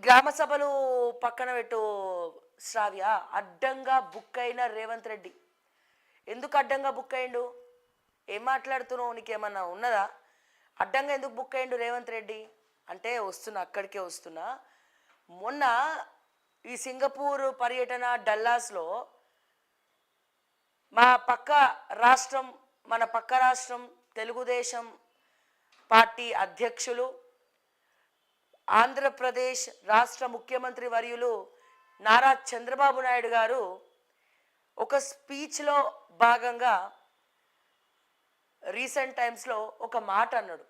గ్రామ సభలు పక్కన పెట్టు శ్రావ్య. అడ్డంగా బుక్ అయిన రేవంత్ రెడ్డి ఎందుకు అడ్డంగా బుక్ అయిండు? ఏం మాట్లాడుతున్నావు? నీకేమన్నా ఉన్నదా? అడ్డంగా ఎందుకు బుక్ అయిండు రేవంత్ రెడ్డి అంటే అక్కడికే వస్తున్నా. మొన్న ఈ సింగపూర్ పర్యటన డల్లాస్లో మన పక్క రాష్ట్రం తెలుగుదేశం పార్టీ అధ్యక్షులు, ఆంధ్రప్రదేశ్ రాష్ట్ర ముఖ్యమంత్రి వర్యులు నారా చంద్రబాబు నాయుడు గారు ఒక స్పీచ్లో భాగంగా రీసెంట్ టైమ్స్లో ఒక మాట అన్నాడు.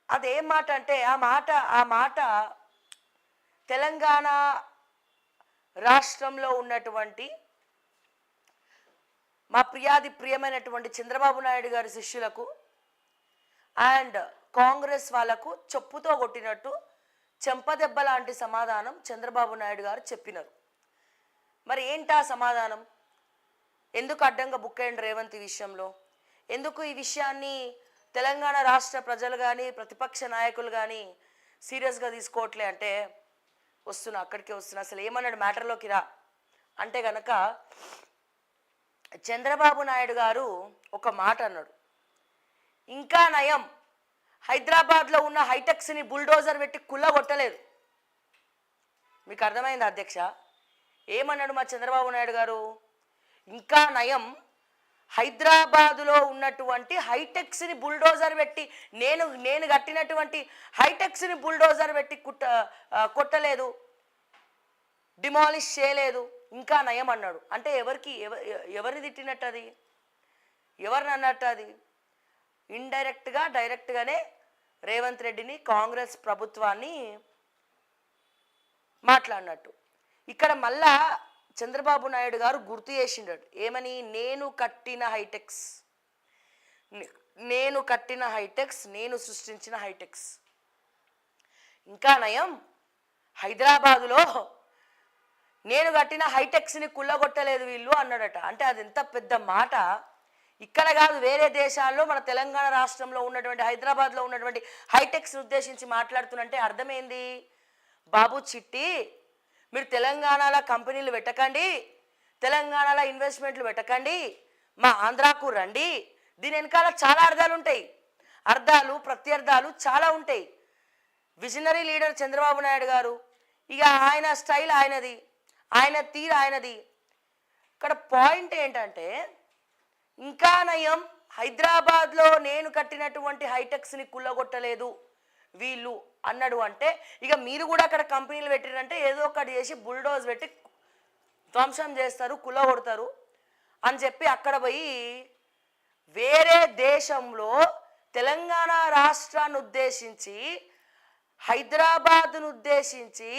అదేం మాట అంటే ఆ మాట తెలంగాణ రాష్ట్రంలో ఉన్నటువంటి మా ప్రియమైనటువంటి చంద్రబాబు నాయుడు గారి శిష్యులకు అండ్ కాంగ్రెస్ వాళ్ళకు చెప్పుతో కొట్టినట్టు చెంపదెబ్బ లాంటి సమాధానం చంద్రబాబు నాయుడు గారు చెప్పినారు. మరి ఏంటా సమాధానం? ఎందుకు అడ్డంగా బుక్ అయ్యింది రేవంత్ ఈ విషయంలో? ఎందుకు ఈ విషయాన్ని తెలంగాణ రాష్ట్ర ప్రజలు కానీ ప్రతిపక్ష నాయకులు కానీ సీరియస్గా తీసుకోవట్లే అంటే అక్కడికే వస్తున్నా. అసలు ఏమన్నాడు మ్యాటర్లోకి రా అంటే గనక చంద్రబాబు నాయుడు గారు ఒక మాట అన్నాడు. ఇంకా నయం, హైదరాబాద్లో ఉన్న హైటెక్స్ని బుల్డోజర్ పెట్టి కుల్లగొట్టలేదు. మీకు అర్థమైంది అధ్యక్ష? ఏమన్నాడు మా చంద్రబాబు నాయుడు గారు? ఇంకా నయం, హైదరాబాదులో ఉన్నటువంటి హైటెక్స్ని బుల్డోజర్ పెట్టి నేను కట్టినటువంటి హైటెక్స్ని బుల్డోజర్ పెట్టి కొట్టలేదు, డిమాలిష్ చేయలేదు, ఇంకా నయం అన్నాడు. అంటే ఎవరిని తిట్టినట్టు అది? ఎవరిని అన్నట్టు అది? ఇండైరెక్ట్గా డైరెక్ట్గానే రేవంత్ రెడ్డిని, కాంగ్రెస్ ప్రభుత్వాన్ని మాట్లాడినట్టు. ఇక్కడ మళ్ళా చంద్రబాబు నాయుడు గారు గుర్తు చేసిండాడు. ఏమని? నేను కట్టిన హైటెక్స్, నేను సృష్టించిన హైటెక్స్. ఇంకా నయం, హైదరాబాదులో నేను కట్టిన హైటెక్స్ని కుల్లగొట్టలేదు వీళ్ళు అన్నాడట. అంటే అది ఎంత పెద్ద మాట! ఇక్కడ కాదు, వేరే దేశాల్లో మన తెలంగాణ రాష్ట్రంలో ఉన్నటువంటి హైదరాబాద్లో ఉన్నటువంటి హైటెక్స్ని ఉద్దేశించి మాట్లాడుతున్నంటే అర్థమైంది. బాబు చిట్టి, మీరు తెలంగాణలో కంపెనీలు పెట్టకండి, తెలంగాణలో ఇన్వెస్ట్మెంట్లు పెట్టకండి, మా ఆంధ్రాకు రండి. దీని వెనకాల చాలా అర్థాలు ఉంటాయి, ప్రత్యర్థాలు చాలా ఉంటాయి. విజనరీ లీడర్ చంద్రబాబు నాయుడు గారు, ఇక ఆయన స్టైల్ ఆయనది, ఆయన తీరు ఆయనది. ఇక్కడ పాయింట్ ఏంటంటే ఇంకా నయం, హైదరాబాద్లో నేను కట్టినటువంటి హైటెక్స్ని కుల్లగొట్టలేదు వీళ్ళు అన్నాడు. అంటే ఇక మీరు కూడా అక్కడ కంపెనీలు పెట్టిరంటే ఏదో ఒకటి చేసి బుల్డోజ్ పెట్టి ధ్వంసం చేస్తారు, కుల్లగొడతారు అని చెప్పి అక్కడ పోయి వేరే దేశంలో తెలంగాణ రాష్ట్రాన్ని ఉద్దేశించి, హైదరాబాద్ను ఉద్దేశించి,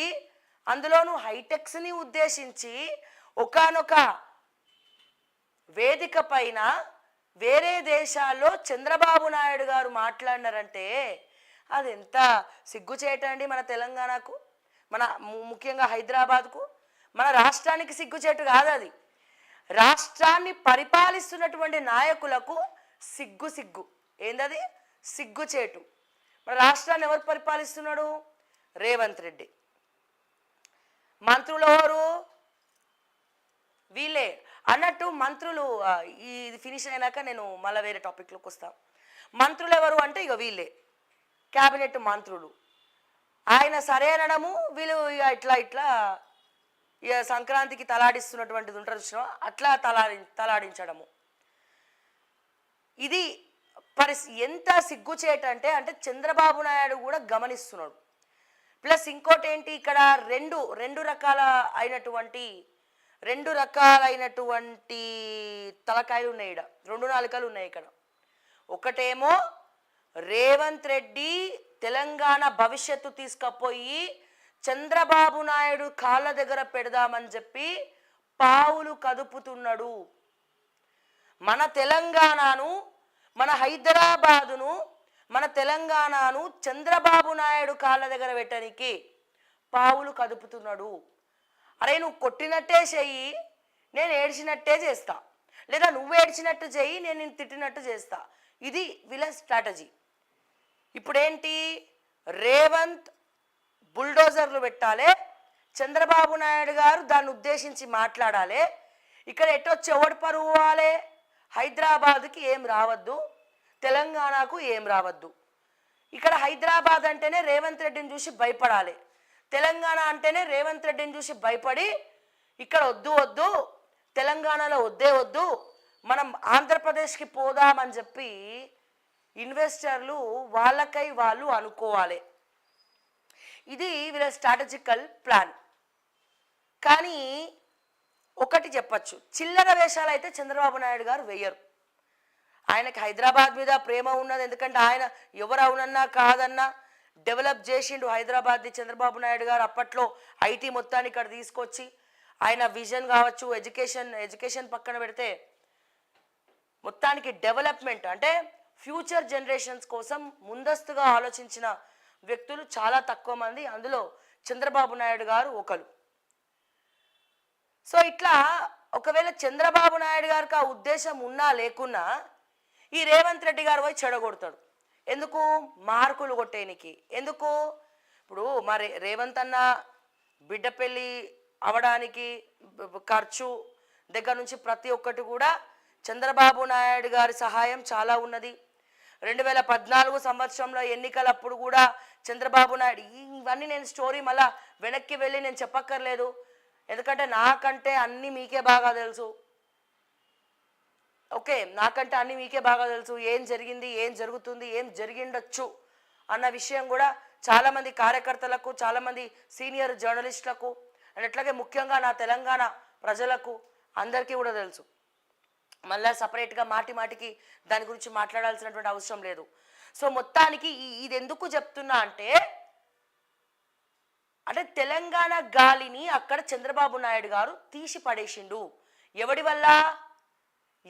అందులోనూ హైటెక్స్ని ఉద్దేశించి ఒకానొక వేదిక పైన వేరే దేశాల్లో చంద్రబాబు నాయుడు గారు మాట్లాడినారంటే అది ఎంత సిగ్గుచేటండి మన తెలంగాణకు, మన ముఖ్యంగా హైదరాబాద్కు, మన రాష్ట్రానికి సిగ్గుచేటు కాదు అది. రాష్ట్రాన్ని పరిపాలిస్తున్నటువంటి నాయకులకు సిగ్గు ఏందది? సిగ్గుచేటు. మన రాష్ట్రాన్ని ఎవరు పరిపాలిస్తున్నాడు? రేవంత్ రెడ్డి. మంత్రులు ఎవరు? వీళ్ళే అన్నట్టు. మంత్రులు ఇది ఫినిష్ అయినాక నేను మళ్ళీ వేరే టాపిక్లోకి వస్తాను. మంత్రులు ఎవరు అంటే ఇక వీళ్ళే క్యాబినెట్ మంత్రులు. ఆయన సరే అనడము, వీళ్ళు ఇట్లా ఇక సంక్రాంతికి తలాడిస్తున్నటువంటిది ఉంటారు చూసినా, అట్లా తలాడించడము. ఇది ఎంత సిగ్గుచేటంటే అంటే చంద్రబాబు నాయుడు కూడా గమనిస్తున్నాడు. ప్లస్ ఇంకోటి ఏంటి, ఇక్కడ రెండు రకాలైనటువంటి తలకాయలు ఉన్నాయి, ఇక్కడ 2 నాలుకలు ఉన్నాయి. ఇక్కడ ఒకటేమో రేవంత్ రెడ్డి తెలంగాణ భవిష్యత్తు తీసుకుపోయి చంద్రబాబు నాయుడు కాళ్ళ దగ్గర పెడదామని చెప్పి పావులు కదుపుతున్నాడు. మన తెలంగాణను, మన హైదరాబాదును, మన తెలంగాణను చంద్రబాబు నాయుడు కాళ్ళ దగ్గర పెట్టడానికి పావులు కదుపుతున్నాడు. అరే నువ్వు కొట్టినట్టే చెయ్యి, నేను ఏడ్చినట్టే చేస్తా, లేదా నువ్వు ఏడ్చినట్టు చెయ్యి, నేను తిట్టినట్టు చేస్తా. ఇది వీళ్ళ స్ట్రాటజీ. ఇప్పుడేంటి, రేవంత్ బుల్డోజర్లు పెట్టాలి, చంద్రబాబు నాయుడు గారు దాన్ని ఉద్దేశించి మాట్లాడాలి. ఇక్కడ ఎటొచ్చి ఎవడు పరువు పోవాలి? హైదరాబాద్కి ఏం రావద్దు, తెలంగాణకు ఏం రావద్దు. ఇక్కడ హైదరాబాద్ అంటేనే రేవంత్ రెడ్డిని చూసి భయపడాలి, తెలంగాణ అంటేనే రేవంత్ రెడ్డిని చూసి భయపడి ఇక్కడ వద్దు వద్దు, తెలంగాణలో వద్దే వద్దు, మనం ఆంధ్రప్రదేశ్కి పోదామని చెప్పి ఇన్వెస్టర్లు వాళ్ళకై వాళ్ళు అనుకోవాలి. ఇది వీళ్ళ స్ట్రాటజికల్ ప్లాన్. కానీ ఒకటి చెప్పచ్చు, చిల్లర వేషాలు అయితే చంద్రబాబు నాయుడు గారు వేయరు. ఆయనకి హైదరాబాద్ మీద ప్రేమ ఉన్నది, ఎందుకంటే ఆయన ఎవరు అవునన్నా కాదన్నా డెవలప్ చేసిండు హైదరాబాద్ని చంద్రబాబు నాయుడు గారు. అప్పట్లో ఐటీ మొత్తాన్ని ఇక్కడ తీసుకొచ్చి ఆయన విజన్ కావచ్చు, ఎడ్యుకేషన్ పక్కన పెడితే మొత్తానికి డెవలప్మెంట్ అంటే ఫ్యూచర్ జనరేషన్స్ కోసం ముందస్తుగా ఆలోచించిన వ్యక్తులు చాలా తక్కువ మంది, అందులో చంద్రబాబు నాయుడు గారు ఒకరు. సో ఇట్లా ఒకవేళ చంద్రబాబు నాయుడు గారికి ఆ ఉద్దేశం ఉన్నా లేకున్నా ఈ రేవంత్ రెడ్డి గారు పోయి చెడగొడతాడు. ఎందుకు? మార్కులు కొట్టేనికి. ఎందుకు? ఇప్పుడు మరి రేవంత్ అన్న బిడ్డ పెళ్ళి అవడానికి ఖర్చు దగ్గర నుంచి ప్రతి ఒక్కటి కూడా చంద్రబాబు నాయుడు గారి సహాయం చాలా ఉన్నది. 2014 సంవత్సరంలో ఎన్నికలప్పుడు కూడా చంద్రబాబు నాయుడు, ఇవన్నీ నేను స్టోరీ మళ్ళా వెనక్కి వెళ్ళి నేను చెప్పక్కర్లేదు, ఎందుకంటే నాకంటే అన్నీ మీకే బాగా తెలుసు. ఓకే, నాకంటే అన్నీ మీకే బాగా తెలుసు, ఏం జరిగింది, ఏం జరుగుతుంది, ఏం జరిగిండొచ్చు అన్న విషయం కూడా చాలామంది కార్యకర్తలకు, చాలామంది సీనియర్ జర్నలిస్టులకు అండ్ అట్లాగే ముఖ్యంగా నా తెలంగాణ ప్రజలకు అందరికీ కూడా తెలుసు. మళ్ళీ సపరేట్గా మాటికి దాని గురించి మాట్లాడాల్సినటువంటి అవసరం లేదు. సో మొత్తానికి ఇది ఎందుకు చెప్తున్నా అంటే తెలంగాణ గాలిని అక్కడ చంద్రబాబు నాయుడు గారు తీసి పడేసిండు. ఎవడి వల్ల?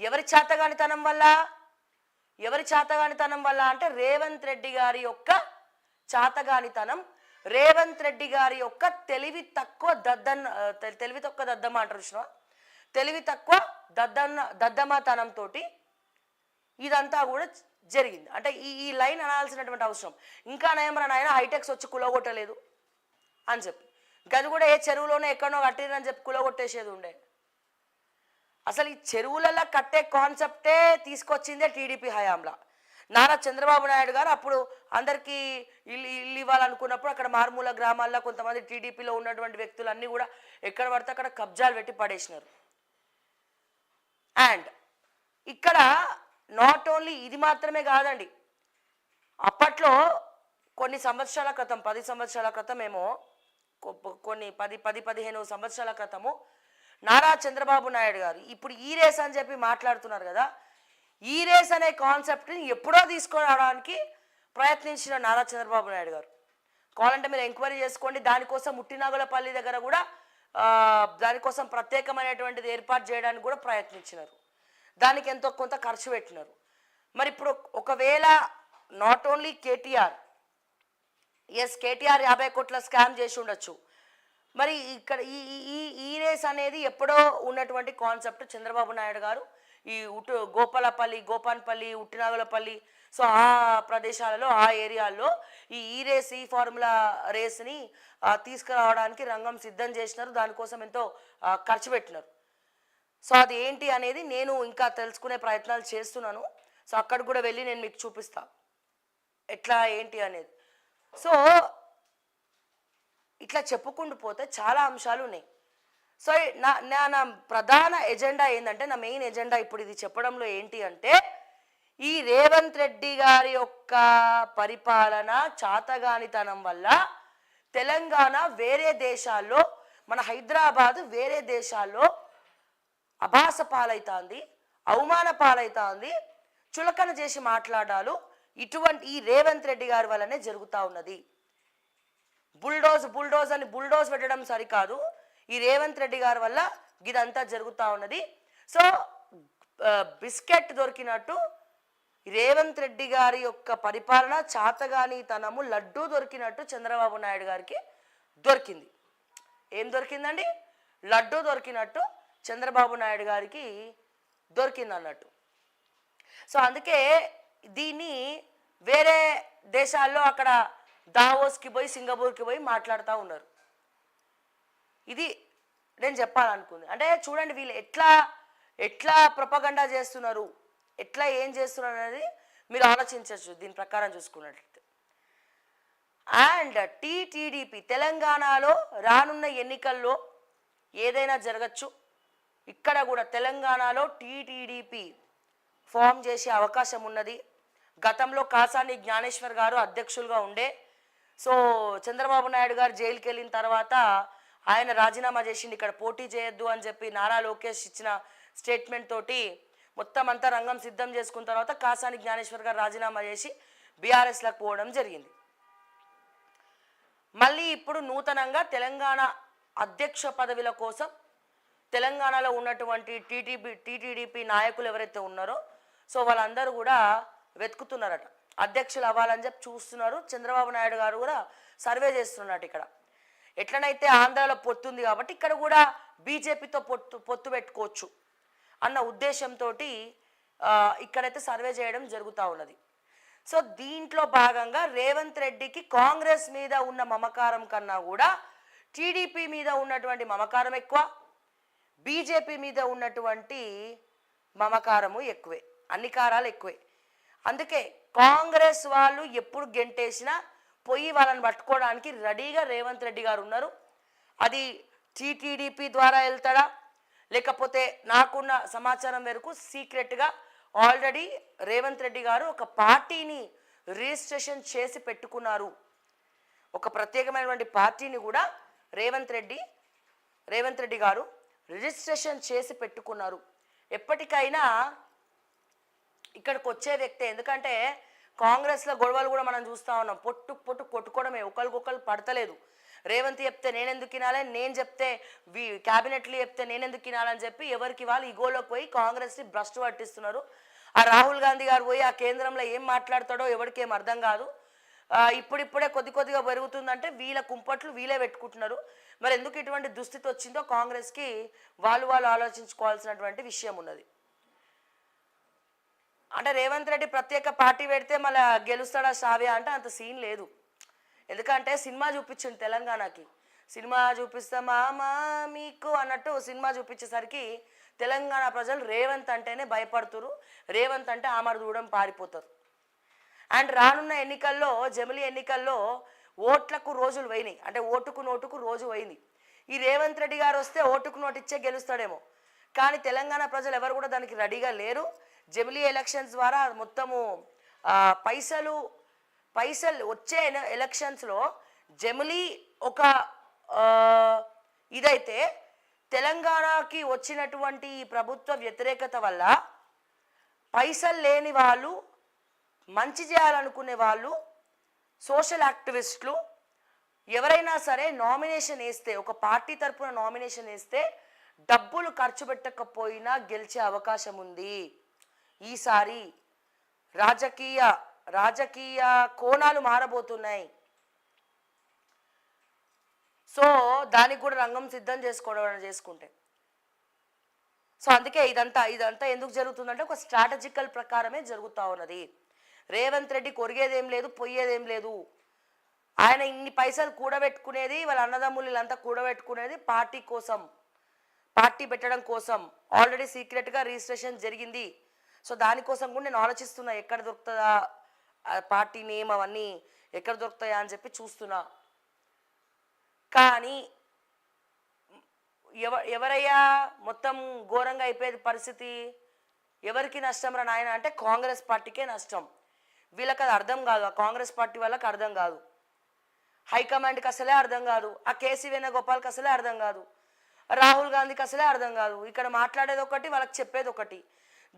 ఎవరి చేతగానితనం వల్ల? ఎవరి చేతగానితనం వల్ల అంటే రేవంత్ రెడ్డి గారి యొక్క చేతగానితనం, రేవంత్ రెడ్డి గారి యొక్క తెలివి తక్కువ దద్దమ్మ అంటారు చూసినా, తెలివి తక్కువ దద్దమ్మతనంతో ఇదంతా కూడా జరిగింది. అంటే ఈ లైన్ అనాల్సినటువంటి అవసరం. ఇంకా నయమరా ఆయన హైటెక్స్ వచ్చి కులగొట్టలేదు అని చెప్పి, గది కూడా ఏ చెరువులోనే ఎక్కడో కట్టిరని చెప్పి కులగొట్టేసేది ఉండే. అసలు ఈ చెరువులలో కట్టే కాన్సెప్టే తీసుకొచ్చిందే టీడీపీ హయాంలో. నారా చంద్రబాబు నాయుడు గారు అప్పుడు అందరికీ ఇల్లు ఇవ్వాలనుకున్నప్పుడు అక్కడ మారుమూల గ్రామాల్లో కొంతమంది టీడీపీలో ఉన్నటువంటి వ్యక్తులన్నీ కూడా ఎక్కడ పడితే అక్కడ కబ్జాలు పెట్టి పడేసినారు. అండ్ ఇక్కడ నాట్ ఓన్లీ ఇది మాత్రమే కాదండి, అప్పట్లో కొన్ని సంవత్సరాల క్రితం, 10 సంవత్సరాల క్రితం ఏమో, కొన్ని 10-15 సంవత్సరాల క్రితము నారా చంద్రబాబు నాయుడు గారు ఇప్పుడు ఈ రేస్ అని చెప్పి మాట్లాడుతున్నారు కదా, ఈ రేస్ అనే కాన్సెప్ట్ని ఎప్పుడో తీసుకురావడానికి ప్రయత్నించిన నారా చంద్రబాబు నాయుడు గారు. కావాలంటే మీరు ఎంక్వైరీ చేసుకోండి. దానికోసం ముట్టినాగులపల్లి దగ్గర కూడా దానికోసం ప్రత్యేకమైనటువంటిది ఏర్పాటు చేయడానికి కూడా ప్రయత్నించినారు. దానికి ఎంతో కొంత ఖర్చు పెట్టినారు. మరి ఇప్పుడు ఒకవేళ నాట్ ఓన్లీ కేటీఆర్ 50 కోట్ల స్కామ్ చేసి ఉండొచ్చు. మరి ఇక్కడ ఈ రేస్ అనేది ఎప్పుడో ఉన్నటువంటి కాన్సెప్ట్. చంద్రబాబు నాయుడు గారు ఈ గోపాన్పల్లి, ఉట్టినాగులపల్లి, సో ఆ ప్రదేశాలలో, ఆ ఏరియాల్లో ఈ రేస్, ఈ ఫార్ములా రేస్ని తీసుకురావడానికి రంగం సిద్ధం చేసినారు. దానికోసం ఎంతో ఖర్చు పెట్టినారు. సో అది ఏంటి అనేది నేను ఇంకా తెలుసుకునే ప్రయత్నాలు చేస్తున్నాను. సో అక్కడికి కూడా వెళ్ళి నేను మీకు చూపిస్తా ఎట్లా ఏంటి అనేది. సో ఇట్లా చెప్పుకుంటూ పోతే చాలా అంశాలు ఉన్నాయి. సో నా ప్రధాన ఎజెండా ఏంటంటే, నా మెయిన్ ఎజెండా ఇప్పుడు ఇది చెప్పడంలో ఏంటి అంటే, ఈ రేవంత్ రెడ్డి గారి యొక్క పరిపాలన చాతగానితనం వల్ల తెలంగాణ వేరే దేశాల్లో, మన హైదరాబాద్ వేరే దేశాల్లో అభాస పాలైతుంది, అవమాన పాలైతుంది, చులకన చేసి మాట్లాడాలు ఇటువంటి ఈ రేవంత్ రెడ్డి గారి వల్లనే జరుగుతూ ఉన్నది. బుల్డోజ్ అని బుల్డోజ్ పెట్టడం సరికాదు, ఈ రేవంత్ రెడ్డి గారి వల్ల ఇదంతా జరుగుతూ ఉన్నది. సో బిస్కెట్ దొరికినట్టు రేవంత్ రెడ్డి గారి యొక్క పరిపాలన చాతగానితనము లడ్డూ దొరికినట్టు చంద్రబాబు నాయుడు గారికి దొరికింది. ఏం దొరికిందండి? లడ్డూ దొరికినట్టు చంద్రబాబు నాయుడు గారికి దొరికింది అన్నట్టు. సో అందుకే దీన్ని వేరే దేశాల్లో అక్కడ దావోస్కి పోయి సింగపూర్కి పోయి మాట్లాడుతూ ఉన్నారు. ఇది నేను చెప్పాలనుకుంది. అంటే చూడండి వీళ్ళు ఎట్లా ఎట్లా ప్రొపగండా చేస్తున్నారు, ఎట్లా ఏం చేస్తున్నారు అనేది మీరు ఆలోచించవచ్చు దీని ప్రకారం చూసుకున్నట్లయితే. అండ్ టీటీడీపీ తెలంగాణలో రానున్న ఎన్నికల్లో ఏదైనా జరగచ్చు. ఇక్కడ కూడా తెలంగాణలో టీటీడీపీ ఫామ్ చేసే అవకాశం ఉన్నది. గతంలో కాసాని జ్ఞానేశ్వర్ గారు అధ్యక్షులుగా ఉండే. సో చంద్రబాబు నాయుడు గారు జైలుకి వెళ్ళిన తర్వాత ఆయన రాజీనామా చేసిండు, ఇక్కడ పోటీ చేయొద్దు అని చెప్పి నారా లోకేష్ ఇచ్చిన స్టేట్మెంట్ తోటి మొత్తం అంతా రంగం సిద్ధం చేసుకున్న తర్వాత కాసాని జ్ఞానేశ్వర్ గారు రాజీనామా చేసి బీఆర్ఎస్లకు పోవడం జరిగింది. మళ్ళీ ఇప్పుడు నూతనంగా తెలంగాణ అధ్యక్ష పదవిల కోసం తెలంగాణలో ఉన్నటువంటి టీటీడీపీ నాయకులు ఎవరైతే ఉన్నారో సో వాళ్ళందరూ కూడా వెతుకుతున్నారట, అధ్యక్షులు అవ్వాలని చెప్పి చూస్తున్నారు. చంద్రబాబు నాయుడు గారు కూడా సర్వే చేస్తున్నట్టు. ఇక్కడ ఎట్లనైతే ఆంధ్రాలో పొత్తుంది కాబట్టి ఇక్కడ కూడా బీజేపీతో పొత్తు పెట్టుకోవచ్చు అన్న ఉద్దేశంతో ఇక్కడైతే సర్వే చేయడం జరుగుతూ ఉన్నది. సో దీంట్లో భాగంగా రేవంత్ రెడ్డికి కాంగ్రెస్ మీద ఉన్న మమకారం కన్నా కూడా టీడీపీ మీద ఉన్నటువంటి మమకారం ఎక్కువ, బీజేపీ మీద ఉన్నటువంటి మమకారము ఎక్కువే, అన్ని కారాలు ఎక్కువే. అందుకే కాంగ్రెస్ వాళ్ళు ఎప్పుడు గెంటేసినా పోయి వాళ్ళని పట్టుకోవడానికి రెడీగా రేవంత్ రెడ్డి గారు ఉన్నారు. అది టీటీడీపీ ద్వారా వెళ్తాడా, లేకపోతే నాకున్న సమాచారం మేరకు సీక్రెట్గా ఆల్రెడీ రేవంత్ రెడ్డి గారు ఒక పార్టీని రిజిస్ట్రేషన్ చేసి పెట్టుకున్నారు. ఒక ప్రత్యేకమైనటువంటి పార్టీని కూడా రేవంత్ రెడ్డి గారు రిజిస్ట్రేషన్ చేసి పెట్టుకున్నారు. ఎప్పటికైనా ఇక్కడికి వచ్చే వ్యక్తే. ఎందుకంటే కాంగ్రెస్లో గొడవలు కూడా మనం చూస్తూ ఉన్నాం, పొట్టు కొట్టుకోవడమే, ఒకరికొకరు పడతలేదు. రేవంత్ చెప్తే నేనెందుకు వినాలి, నేను చెప్తే క్యాబినెట్లు చెప్తే నేనెందుకు వినాలని చెప్పి ఎవరికి వాళ్ళు ఈగోలోకి పోయి కాంగ్రెస్ని భ్రష్టు పట్టిస్తున్నారు. ఆ రాహుల్ గాంధీ గారు పోయి ఆ కేంద్రంలో ఏం మాట్లాడతాడో ఎవరికి ఏం అర్థం కాదు. ఇప్పుడిప్పుడే కొద్దిగా పెరుగుతుందంటే వీళ్ళ కుంపట్లు వీళ్ళే పెట్టుకుంటున్నారు. మరి ఎందుకు ఇటువంటి దుస్థితి వచ్చిందో కాంగ్రెస్కి వాళ్ళు ఆలోచించుకోవాల్సినటువంటి విషయం ఉన్నది. అంటే రేవంత్ రెడ్డి ప్రత్యేక పార్టీ పెడితే మళ్ళీ గెలుస్తాడా సావ్యా అంటే అంత సీన్ లేదు. ఎందుకంటే సినిమా చూపించింది తెలంగాణకి, సినిమా చూపిస్తామా మీకు అన్నట్టు సినిమా చూపించేసరికి తెలంగాణ ప్రజలు రేవంత్ అంటేనే భయపడుతురు, రేవంత్ అంటే ఆమర దూడం పారిపోతారు. అండ్ రానున్న ఎన్నికల్లో జమిలీ ఎన్నికల్లో ఓట్లకు రోజులు పోయినాయి, అంటే ఓటుకు నోటుకు రోజు పోయింది. ఈ రేవంత్ రెడ్డి గారు వస్తే ఓటుకు నోటు ఇచ్చే గెలుస్తాడేమో, కానీ తెలంగాణ ప్రజలు ఎవరు కూడా దానికి రెడీగా లేరు. జమిలీ ఎలక్షన్స్ ద్వారా మొత్తము పైసలు వచ్చే ఎలక్షన్స్లో జమిలీ ఒక ఇదైతే తెలంగాణకి వచ్చినటువంటి ప్రభుత్వ వ్యతిరేకత వల్ల పైసలు లేని వాళ్ళు, మంచి చేయాలనుకునే వాళ్ళు, సోషల్ యాక్టివిస్టులు ఎవరైనా సరే నామినేషన్ వేస్తే, ఒక పార్టీ తరపున నామినేషన్ వేస్తే డబ్బులు ఖర్చు పెట్టకపోయినా గెలిచే అవకాశం ఉంది. ఈసారి రాజకీయ కోణాలు మారబోతున్నాయి. సో దానికి కూడా రంగం సిద్ధం చేసుకుంటే సో అందుకే ఇదంతా ఎందుకు జరుగుతుందంటే ఒక స్ట్రాటజికల్ ప్రకారమే జరుగుతూ ఉన్నది. రేవంత్ రెడ్డి కొరిగేదేం లేదు, పొయ్యేదేం లేదు. ఆయన ఇన్ని పైసలు కూడబెట్టుకునేది, వాళ్ళ అన్నదమ్ములు వీళ్ళంతా కూడబెట్టుకునేది పార్టీ కోసం, పార్టీ పెట్టడం కోసం. ఆల్రెడీ సీక్రెట్గా రిజిస్ట్రేషన్ జరిగింది. సో దానికోసం కూడా నేను ఆలోచిస్తున్నా, ఎక్కడ దొరుకుతుందా పార్టీ నేమ్, అవన్నీ ఎక్కడ దొరుకుతాయా అని చెప్పి చూస్తున్నా. కానీ ఎవరయ్యా మొత్తం ఘోరంగా అయిపోయేది పరిస్థితి, ఎవరికి నష్టం రా నాయన అంటే కాంగ్రెస్ పార్టీకే నష్టం. వీళ్ళకి అది అర్థం కాదు, ఆ కాంగ్రెస్ పార్టీ వాళ్ళకి అర్థం కాదు, హైకమాండ్కి అసలే అర్థం కాదు, ఆ కేసీ వేణుగోపాల్కి అసలే అర్థం కాదు, రాహుల్ గాంధీకి అసలే అర్థం కాదు. ఇక్కడ మాట్లాడేది ఒకటి, వాళ్ళకి చెప్పేది ఒకటి.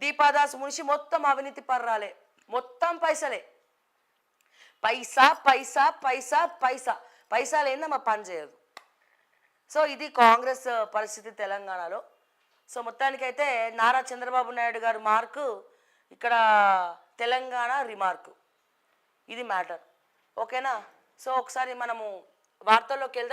దీపాదాస్ మునిషి మొత్తం అవినీతి పర్రాలే, మొత్తం పైసలే, పైసా పైసా పైసా పైసా పైసా లేదమ్మా పని చేయదు. సో ఇది కాంగ్రెస్ పరిస్థితి తెలంగాణలో. సో మొత్తానికైతే నారా చంద్రబాబు నాయుడు గారు మార్కు, ఇక్కడ తెలంగాణ రిమార్కు, ఇది మ్యాటర్. ఓకేనా? సో ఒకసారి మనము వార్తల్లోకి వెళ్దాం.